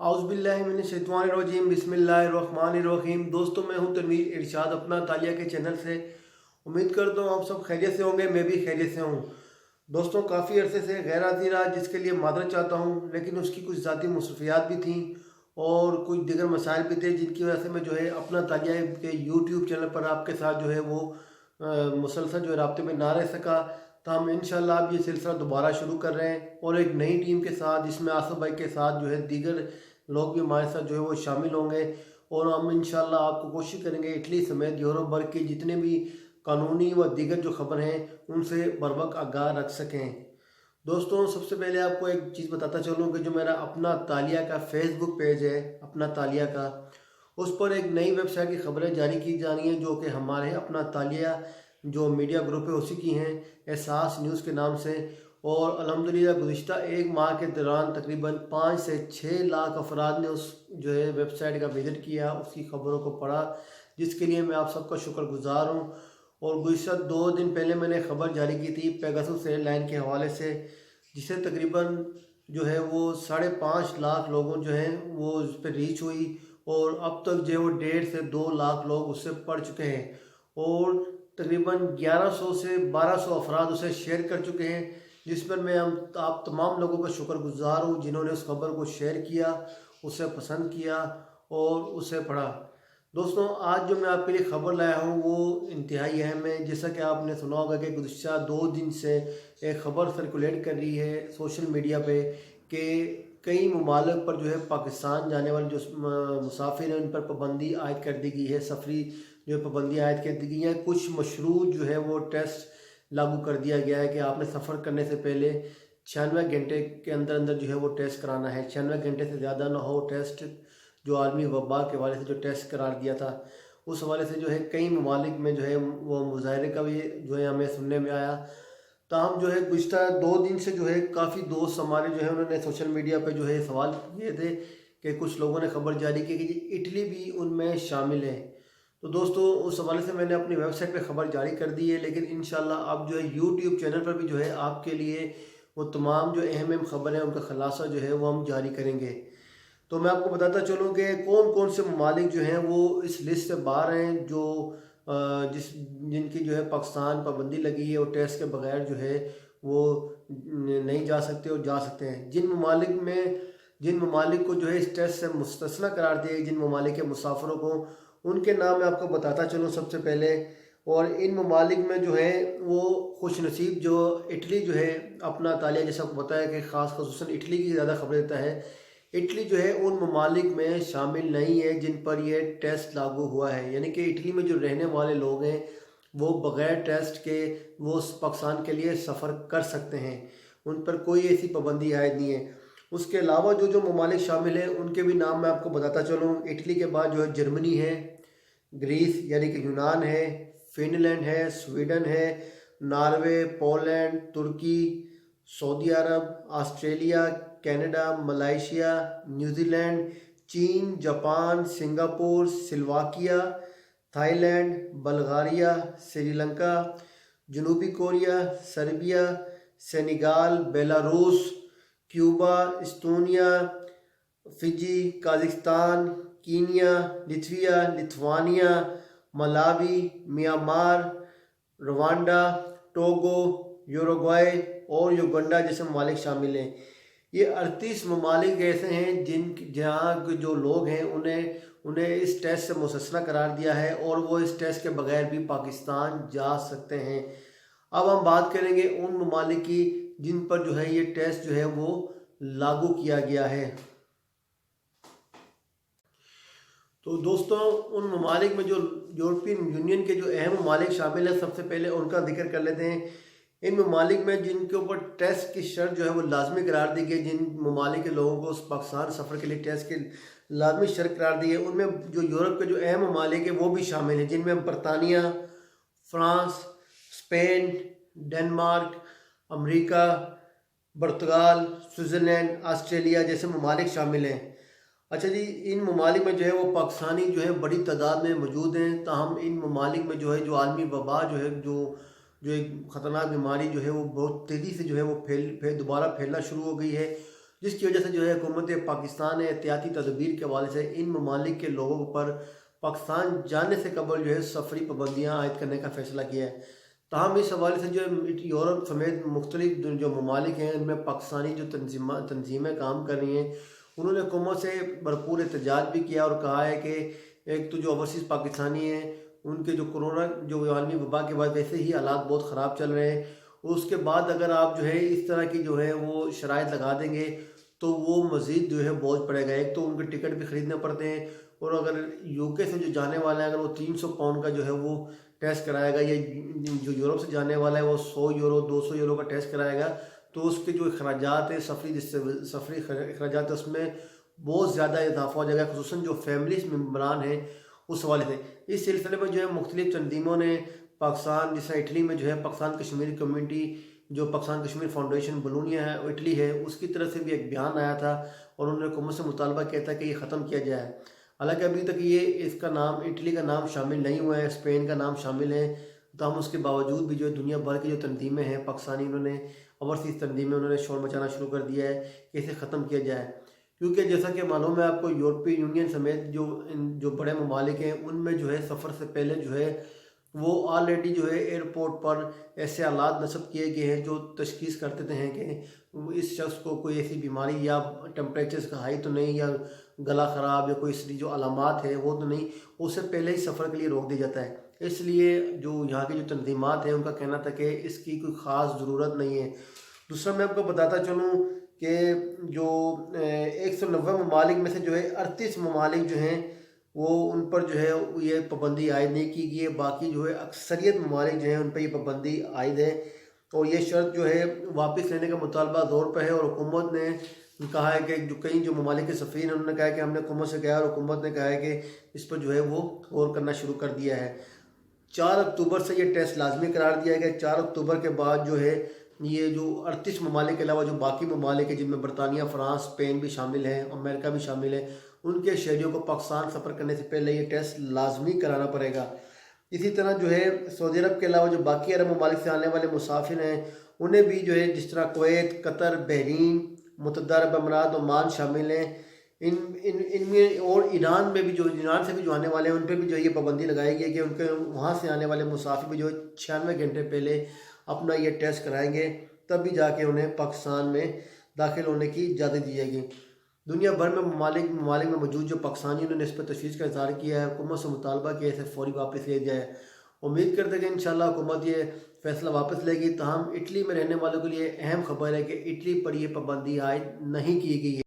औज़ुबिल्लाहिमिनश्शैतानिर्रजीम बिस्मिल्लाहिर्रहमानिर्रहीम। दोस्तों, मैं हूं तनवीर इरशाद अपना तालिया के चैनल से। उम्मीद करता हूं आप सब खैरियत से होंगे, मैं भी खैरियत से हूं। दोस्तों, काफ़ी अरसे से गैर हाज़िर रहा, जिसके लिए मादरत चाहता हूं, लेकिन उसकी कुछ ज़ाती मसरूफियात भी थी और कुछ दीगर मसाइल भी थे, जिनकी वजह से मैं अपना तालिया के यूट्यूब चैनल पर आपके साथ वो मुसलसल राब्ते में ना रह सका। हम इंशाल्लाह अब ये सिलसिला दोबारा शुरू कर रहे हैं और एक नई टीम के साथ, जिसमें आसफ भाई के साथ दीगर लोग भी हमारे साथ वो शामिल होंगे। और हम इंशाल्लाह आपको कोशिश करेंगे इटली समेत यूरोप भर के जितने भी कानूनी व दीगर खबर हैं उनसे बर वक्त आगाह रख सकें। दोस्तों, सबसे पहले आपको एक चीज़ बताता चलूँ कि जो मेरा अपना तालिया का फेसबुक पेज है, अपना तालिया का, उस पर एक नई वेबसाइट की खबरें जारी की जा रही हैं, जो कि हमारे अपना तालिया जो मीडिया ग्रुप है उसी की हैं, एहसास न्यूज़ के नाम से। और अल्हम्दुलिल्लाह गुज़िश्ता एक माह के दौरान तकरीबन 5 से 6 लाख अफराद ने उस वेबसाइट का विज़िट किया, उसकी खबरों को पढ़ा, जिसके लिए मैं आप सबका शुक्रगुज़ार हूँ। और गुज़िश्ता 2 दिन पहले मैंने खबर जारी की थी पेगासस एयरलाइन के हवाले से, जिसे तकरीबन वो 5.5 लाख लोगों वो उस पर रीच हुई। और अब तक वो 1.5 से 2 लाख लोग उससे पढ़ चुके हैं और तकरीबन 1100 से 1200 अफराद उसे शेयर कर चुके हैं, जिस पर मैं आप तमाम लोगों का शुक्रगुज़ार हूँ जिन्होंने उस खबर को शेयर किया, उसे पसंद किया और उसे पढ़ा। दोस्तों, आज जो मैं आपके लिए ख़बर लाया हूँ वो इंतहाई अहम है। जैसा कि आपने सुना होगा कि गुज़िश्ता 2 दिन से एक ख़बर सर्कुलेट कर रही है सोशल मीडिया पे कि कई ममालिक पर पाकिस्तान जाने वाले जो मुसाफिर हैं उन पर पाबंदी आयद कर दी गई है, सफरी पाबंदी आयद कर दी गई है। कुछ मशरूत वो टेस्ट लागू कर दिया गया है कि आपने सफ़र करने से पहले 96 घंटे के अंदर अंदर वो टेस्ट कराना है। 96 घंटे से ज़्यादा ना हो टेस्ट, जो आलमी वबा के हवाले से जो टेस्ट करार दिया था, उस हवाले से कई ममालिक में वो मुजाहरे का भी हमें सुनने में आया। ताहम गुज़िश्ता 2 दिन से काफ़ी दोस्त हमारे उन्होंने सोशल मीडिया पे सवाल किए थे कि कुछ लोगों ने खबर जारी की कि इटली भी उनमें शामिल है। तो दोस्तों, उस हवाले से मैंने अपनी वेबसाइट पे खबर जारी कर दी है, लेकिन इंशाल्लाह अब यूट्यूब चैनल पर भी आपके लिए वो तमाम अहम खबरें उनका खुलासा वो हम जारी करेंगे। तो मैं आपको बताता चलूँ कि कौन कौन से ममालिक हैं वो इस लिस्ट से बाहर हैं, जो जिनकी पाकिस्तान पाबंदी लगी है और टेस्ट के बगैर वो नहीं जा सकते और जा सकते हैं। जिन ममालिक को इस टेस्ट से मुस्तस्ना करार दिया, जिन ममालिक के मुसाफिरों को, उनके नाम मैं आपको बताता चलूँ सबसे पहले। और इन ममालिक में वो खुश नसीब इटली अपना तालिया जैसा आपको बताया कि ख़ास खसूसन इटली की ज़्यादा खबर देता है। इटली उन ममालिक में शामिल नहीं है जिन पर यह टेस्ट लागू हुआ है, यानी कि इटली में जो रहने वाले लोग हैं वो बग़ैर टेस्ट के वो पाकिस्तान के लिए सफ़र कर सकते हैं, उन पर कोई ऐसी पाबंदी आयद नहीं है। उसके अलावा जो ममालिक शामिल हैं उनके भी नाम मैं आपको बताता चलूँ। इटली के बाद जर्मनी है, ग्रीस यानी कि यूनान है, फिनलैंड है, स्वीडन है, नॉर्वे, पोलैंड, तुर्की, सऊदी अरब, ऑस्ट्रेलिया, कनाडा, मलेशिया, न्यूजीलैंड, चीन, Japan, Singapore, Slovakia, Thailand, Bulgaria, Sri Lanka, जनूबी Korea, Serbia, Senegal, Belarus, Cuba, Estonia, Fiji, Kazakhstan, Kenya, Lithuania, Malawi, Myanmar, Rwanda, Togo, Uruguay और युगांडा जैसे ममालिक शामिल हैं। ये 38 ममालिक ऐसे हैं जहाँ जो लोग हैं उन्हें इस टेस्ट से मुस्तस्ना करार दिया है और वो इस टेस्ट के बगैर भी पाकिस्तान जा सकते हैं। अब हम बात करेंगे उन ममालिक की जिन पर ये टेस्ट वो लागू किया गया है। तो दोस्तों, उन ममालिक में जो यूरोपियन यूनियन के अहम ममालिक शामिल हैं, सबसे पहले उनका जिक्र कर लेते हैं। इन ममालिक में जिनके ऊपर टेस्ट की शर्त वो लाजमी करार दी गई, जिन ममालिक के लोगों को पाकिस्तान सफ़र के लिए टेस्ट की लाजमी शर्त करार दी है, उनमें जो यूरोप के अहम ममालिक हैं वो भी शामिल हैं, जिनमें बरतानिया, फ्रांस, स्पेन, डेनमार्क, अमेरिका, पुर्तगाल, स्विट्ज़रलैंड, ऑस्ट्रेलिया जैसे ममालिक शामिल हैं। अच्छा जी, इन ममालिक में वो पाकिस्तानी बड़ी तादाद में मौजूद हैं। ताहम इन ममालिक में जो आलमी वबा जो एक ख़तरनाक बीमारी वो बहुत तेज़ी से वो दोबारा फैलना शुरू हो गई है। جس کی وجہ سے جو ہے حکومت پاکستان نے احتیاطی تدابیر کے حوالے سے ان ممالک کے لوگوں پر پاکستان جانے سے قبل جو ہے سفری پابندیاں عائد کرنے کا فیصلہ کیا ہے۔ تاہم اس حوالے سے جو یورپ سمیت مختلف جو ممالک ہیں ان میں پاکستانی جو تنظیمیں کام کر رہی ہیں، انہوں نے حکومت سے بھرپور احتجاج بھی کیا اور کہا ہے کہ ایک تو جو اوورسیز پاکستانی ہیں ان کے جو کورونا جو عالمی وبا کے بعد ویسے ہی حالات بہت خراب چل رہے ہیں، اور اس کے بعد اگر آپ جو ہے اس طرح کی جو ہے وہ شرائط لگا دیں گے تو وہ مزید جو ہے بوجھ پڑے گا۔ ایک تو ان کے ٹکٹ بھی خریدنے پڑتے ہیں، اور اگر یو کے سے جو جانے والا ہے اگر وہ 300 پاؤنڈ کا جو ہے وہ ٹیسٹ کرائے گا، یا جو یورپ سے جانے والا ہے وہ 100 یورو 200 یورو کا ٹیسٹ کرائے گا، تو اس کے جو اخراجات ہیں سفری اخراجات اس میں بہت زیادہ اضافہ ہو جائے گا، خصوصاً جو فیملیز ممبران ہیں اس حوالے سے۔ اس سلسلے میں جو ہے مختلف تنظیموں نے پاکستان، جیسے اٹلی میں جو ہے پاکستان کشمیر کمیونٹی جو پاکستان کشمیر فاؤنڈیشن بلونیا ہے اٹلی ہے، اس کی طرف سے بھی ایک بیان آیا تھا اور انہوں نے حکومت سے مطالبہ کیا تھا کہ یہ ختم کیا جائے۔ حالانکہ ابھی تک یہ اس کا نام اٹلی کا نام شامل نہیں ہوا ہے، اسپین کا نام شامل ہے، تاہم اس کے باوجود بھی جو دنیا بھر کی جو تنظیمیں ہیں پاکستانی، انہوں نے اوورسیز تنظیمیں انہوں نے شور مچانا شروع کر دیا ہے کہ اسے ختم کیا جائے۔ کیونکہ جیسا کہ معلوم ہے آپ کو، یورپی یونین سمیت جو بڑے ممالک ہیں ان میں جو ہے سفر سے پہلے جو ہے وہ آلریڈی جو ہے ایئرپورٹ پر ایسے آلات نصب کیے گئے ہیں جو تشخیص کرتے ہیں کہ اس شخص کو کوئی ایسی بیماری یا ٹمپریچر کا ہائی تو نہیں، یا گلا خراب، یا کوئی اس جو علامات ہے وہ تو نہیں، اس سے پہلے ہی سفر کے لیے روک دیا جاتا ہے۔ اس لیے جو یہاں کی جو تنظیمات ہیں ان کا کہنا تھا کہ اس کی کوئی خاص ضرورت نہیں ہے۔ دوسرا میں آپ کو بتاتا چلوں کہ جو 190 ممالک میں سے جو ہے 38 ممالک جو ہیں وہ ان پر جو ہے یہ پابندی عائد نہیں کی گئی ہے، باقی جو ہے اکثریت ممالک جو ہیں ان پہ یہ پابندی عائد ہے، اور یہ شرط جو ہے واپس لینے کا مطالبہ زور پہ ہے۔ اور حکومت نے کہا ہے کہ جو ممالک کے سفیر ہیں انہوں نے کہا ہے کہ ہم نے حکومت سے کہا ہے، اور حکومت نے کہا ہے کہ اس پر جو ہے وہ غور کرنا شروع کر دیا ہے۔ 4 اکتوبر سے یہ ٹیسٹ لازمی قرار دیا گیا۔ 4 اکتوبر کے بعد جو ہے یہ جو 38 ممالک کے علاوہ جو باقی ممالک ہیں جن میں برطانیہ، فرانس، اسپین بھی شامل ہیں، امریکہ بھی شامل ہے، ان کے شہریوں کو پاکستان سفر کرنے سے پہلے یہ ٹیسٹ لازمی کرانا پڑے گا۔ اسی طرح جو ہے سعودی عرب کے علاوہ جو باقی عرب ممالک سے آنے والے مسافر ہیں انہیں بھی جو ہے، جس طرح کویت، قطر، بحرین، متحدہ عرب امارات، عمان شامل ہیں، ان میں، اور ایران میں بھی جو ایران سے بھی جو آنے والے ہیں ان پہ بھی جو یہ پابندی لگائی گئی ہے کہ ان کے وہاں سے آنے والے مسافر بھی جو 96 گھنٹے پہلے اپنا یہ ٹیسٹ کرائیں گے، تب بھی جا کے انہیں پاکستان میں داخل ہونے کی اجازت دی جائے گی۔ دنیا بھر میں ممالک میں موجود جو پاکستانی انہوں نے اس پر تشویش کا اظہار کیا ہے، حکومت سے مطالبہ کہ اسے فوری واپس لے جائے۔ امید کرتے ہیں کہ انشاءاللہ حکومت یہ فیصلہ واپس لے گی۔ تاہم اٹلی میں رہنے والوں کے لیے اہم خبر ہے کہ اٹلی پر یہ پابندی عائد نہیں کی گئی ہے۔